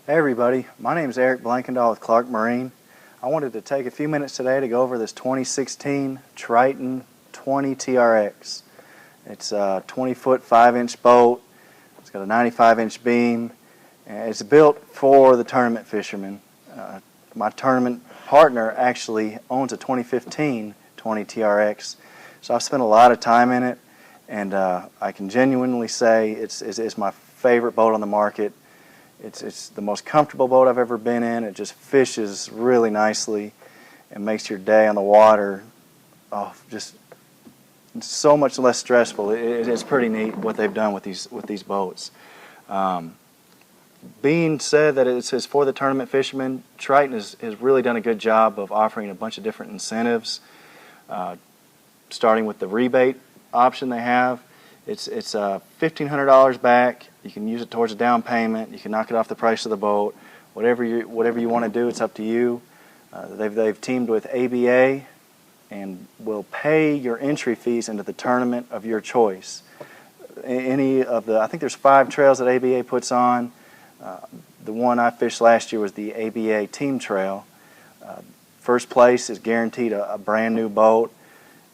Hey everybody, my name is Eric Blankendahl with Clark Marine. I wanted to take a few minutes today to go over this 2016 Triton 20 TrX. It's a 20-foot 5-inch boat. It's got a 95-inch beam, and it's built for the tournament fishermen. My tournament partner actually owns a 2015 20 TrX, so I've spent a lot of time in it, and I can genuinely say it's my favorite boat on the market. It's the most comfortable boat I've ever been in. It just fishes really nicely and makes your day on the water just so much less stressful. It's pretty neat what they've done with these boats. Being said that it's for the tournament fishermen, Triton has really done a good job of offering a bunch of different incentives, starting with the rebate option they have. It's $1,500 back. You can use it towards a down payment. You can knock it off the price of the boat. Whatever you want to do, it's up to you. They've teamed with ABA and will pay your entry fees into the tournament of your choice. I think there's 5 trails that ABA puts on. The one I fished last year was the ABA Team Trail. First place is guaranteed a brand new boat.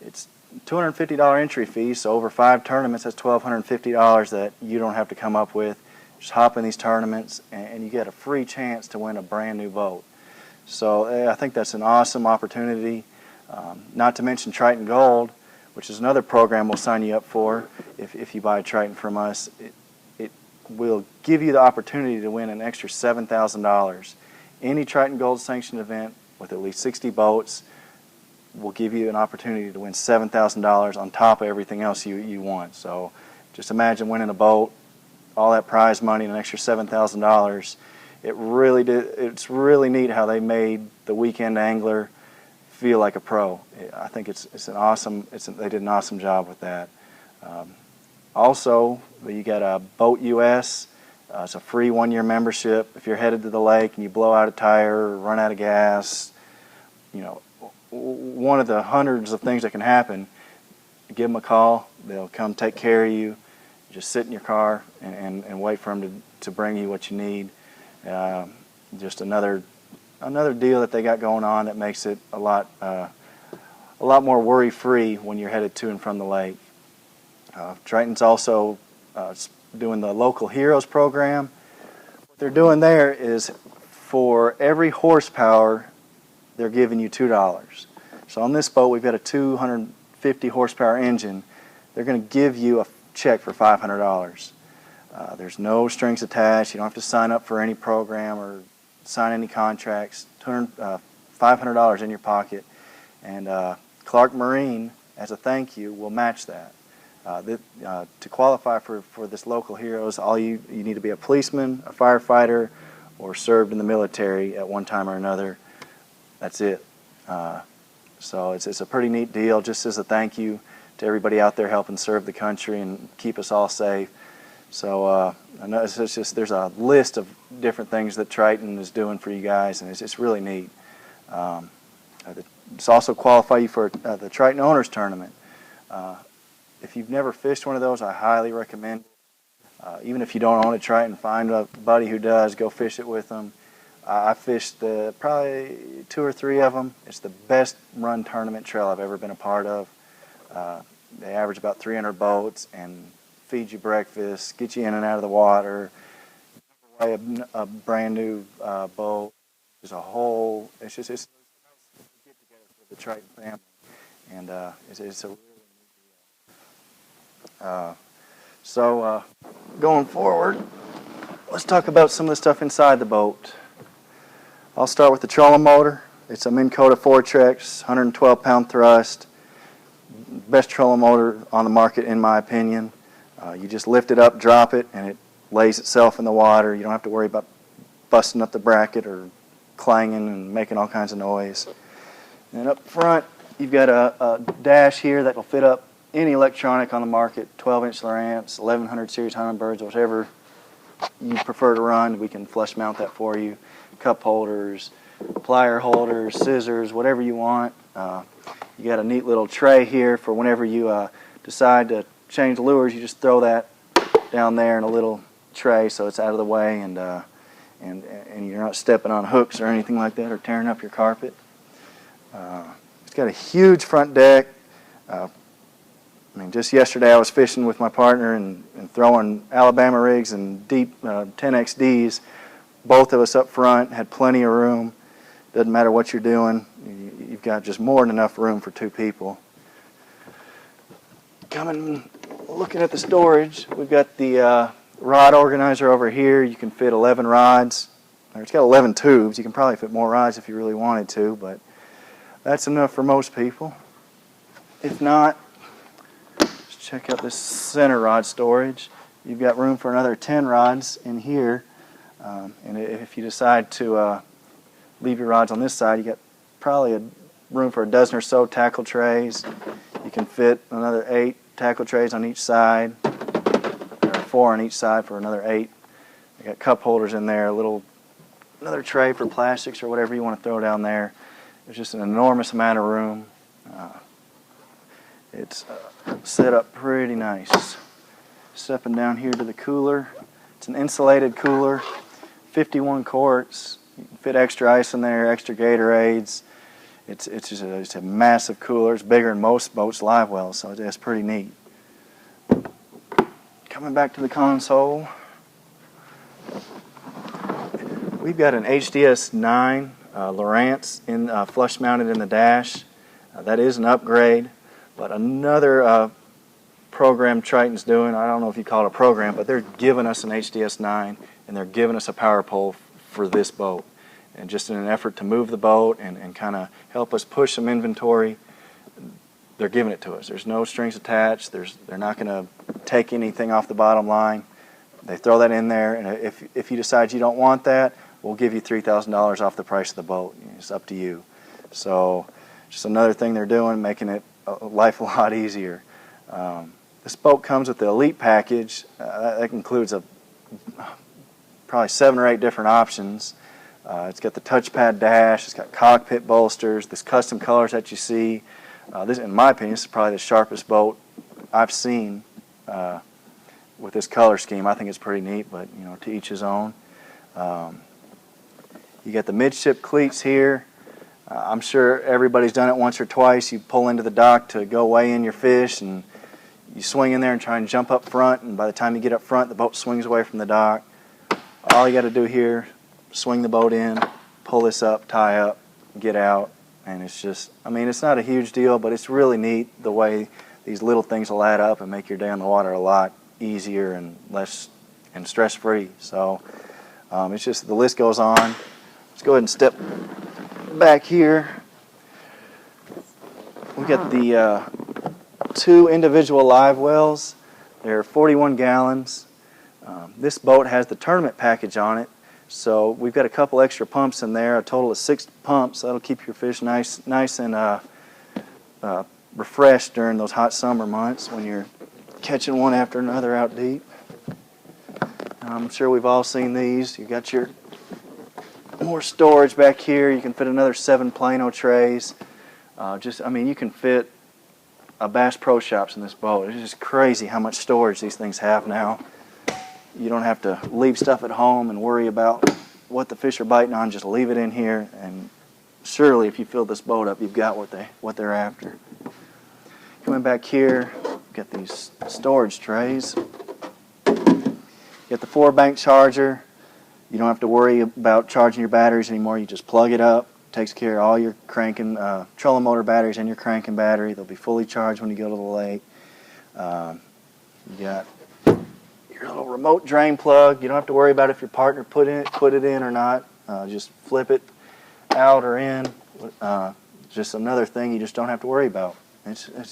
It's $250 entry fee, so over 5 tournaments, that's $1,250 that you don't have to come up with. Just hop in these tournaments, and you get a free chance to win a brand new boat. So I think that's an awesome opportunity. Not to mention Triton Gold, which is another program we'll sign you up for if you buy a Triton from us. It will give you the opportunity to win an extra $7,000. Any Triton Gold sanctioned event with at least 60 boats will give you an opportunity to win $7,000 on top of everything else you want. So just imagine winning a boat, all that prize money, and an extra $7,000. It's really neat how they made the weekend angler feel like a pro. I think they did an awesome job with that. Also, you got a Boat US. It's a free 1-year membership. If you're headed to the lake and you blow out a tire or run out of gas, one of the hundreds of things that can happen, give them a call. They'll come take care of you. Just sit in your car and wait for them to bring you what you need. Just another deal that they got going on that makes it a lot more worry-free when you're headed to and from the lake. Triton's also doing the Local Heroes program. What they're doing there is for every horsepower, they're giving you $2. So on this boat, we've got a 250 horsepower engine. They're going to give you a check for $500. There's no strings attached. You don't have to sign up for any program or sign any contracts. $500 in your pocket. And Clark Marine, as a thank you, will match that. To qualify for this Local Heroes, you need to be a policeman, a firefighter, or served in the military at one time or another. That's it. So it's a pretty neat deal, just as a thank you to everybody out there helping serve the country and keep us all safe. So I know there's a list of different things that Triton is doing for you guys, and it's really neat. It's also qualify you for the Triton Owners Tournament. If you've never fished one of those, I highly recommend it. Even if you don't own a Triton, find a buddy who does, go fish it with them. I fished probably 2 or 3 of them. It's the best run tournament trail I've ever been a part of. They average about 300 boats and feed you breakfast, get you in and out of the water, give away a brand new boat. It's a whole, it's a nice get together for the Triton family, and it's a really neat deal. So going forward, let's talk about some of the stuff inside the boat. I'll start with the trolling motor. It's a Minn Kota 4TrX, 112-pound thrust. Best trolling motor on the market, in my opinion. You just lift it up, drop it, and it lays itself in the water. You don't have to worry about busting up the bracket or clanging and making all kinds of noise. And up front, you've got a dash here that will fit up any electronic on the market, 12-inch Lowrance, 1100 series Humminbirds, whatever you prefer to run. We can flush mount that for you. Cup holders, plier holders, scissors, whatever you want. You got a neat little tray here for whenever you decide to change lures. You just throw that down there in a little tray so it's out of the way, and and you're not stepping on hooks or anything like that or tearing up your carpet. It's got a huge front deck. I mean, just yesterday I was fishing with my partner and throwing Alabama rigs and deep 10XDs. Both of us up front had plenty of room. Doesn't matter what you're doing, you've got just more than enough room for 2 people. Looking at the storage, we've got the rod organizer over here. You can fit 11 rods. It's got 11 tubes. You can probably fit more rods if you really wanted to, but that's enough for most people. If not, let's check out this center rod storage. You've got room for another 10 rods in here, and if you decide to leave your rods on this side, you got probably room for a dozen or so tackle trays. You can fit another 8 tackle trays on each side, or 4 on each side for another 8. You got cup holders in there, another tray for plastics or whatever you want to throw down there. There's just an enormous amount of room. It's set up pretty nice. Stepping down here to the cooler. It's an insulated cooler, 51 quarts. You can fit extra ice in there, extra Gatorades. It's a massive cooler. It's bigger than most boats' live wells, so it's pretty neat. Coming back to the console, we've got an HDS 9 Lowrance flush mounted in the dash. That is an upgrade, but another program Triton's doing, I don't know if you call it a program, but they're giving us an HDS 9 and they're giving us a power pole for this boat. And just in an effort to move the boat and kind of help us push some inventory, they're giving it to us. There's no strings attached. They're not going to take anything off the bottom line. They throw that in there, and if you decide you don't want that, we'll give you $3,000 off the price of the boat. It's up to you. So just another thing they're doing, making it life a lot easier. This boat comes with the Elite package. That includes probably 7 or 8 different options. It's got the touchpad dash, it's got cockpit bolsters, this custom colors that you see. This, in my opinion, this is probably the sharpest boat I've seen with this color scheme. I think it's pretty neat, but to each his own. You got the midship cleats here. I'm sure everybody's done it once or twice. You pull into the dock to go weigh in your fish, and you swing in there and try and jump up front, and by the time you get up front, the boat swings away from the dock. All you got to do here, swing the boat in, pull this up, tie up, get out, and it's just, I mean, it's not a huge deal, but it's really neat the way these little things will add up and make your day on the water a lot easier and less and stress-free. So it's just, the list goes on. Let's go ahead and step back here. We got the 2 individual live wells. They're 41 gallons. This boat has the tournament package on it, so we've got a couple extra pumps in there, a total of 6 pumps. That'll keep your fish nice and refreshed during those hot summer months when you're catching one after another out deep. I'm sure we've all seen these. You've got your more storage back here. You can fit another 7 Plano trays. I mean, you can fit a Bass Pro Shops in this boat. It's just crazy how much storage these things have now. You don't have to leave stuff at home and worry about what the fish are biting on. Just leave it in here, and surely if you fill this boat up, you've got what they're after. Coming back here, we've got these storage trays. You got the 4-bank charger. You don't have to worry about charging your batteries anymore. You just plug it up. Takes care of all your cranking, trolling motor batteries and your cranking battery. They'll be fully charged when you go to the lake. You got your little remote drain plug. You don't have to worry about if your partner put it in or not. Just flip it out or in. Just another thing you just don't have to worry about.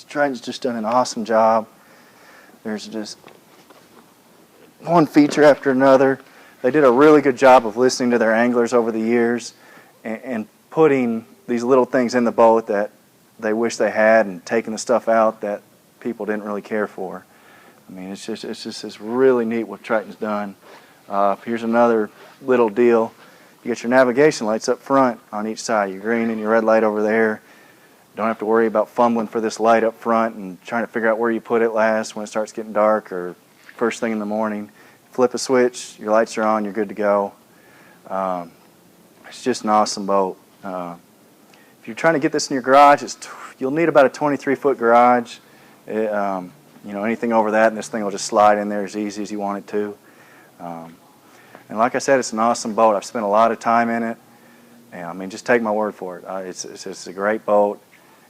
Triton's just done an awesome job. There's just one feature after another. They did a really good job of listening to their anglers over the years and putting these little things in the boat that they wish they had, and taking the stuff out that people didn't really care for. I mean, it's just really neat what Triton's done. Here's another little deal. You got your navigation lights up front on each side, your green and your red light over there. Don't have to worry about fumbling for this light up front and trying to figure out where you put it last when it starts getting dark or first thing in the morning. Flip a switch, your lights are on, you're good to go. It's just an awesome boat. If you're trying to get this in your garage, you'll need about a 23-foot garage. You know, anything over that, and this thing will just slide in there as easy as you want it to. And like I said, it's an awesome boat. I've spent a lot of time in it. And I mean, just take my word for it. It's a great boat.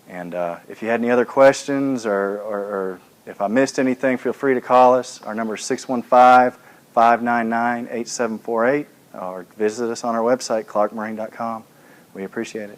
And if you had any other questions or if I missed anything, feel free to call us. Our number is 615-599-8748, or visit us on our website, clarkmarine.com. We appreciate it.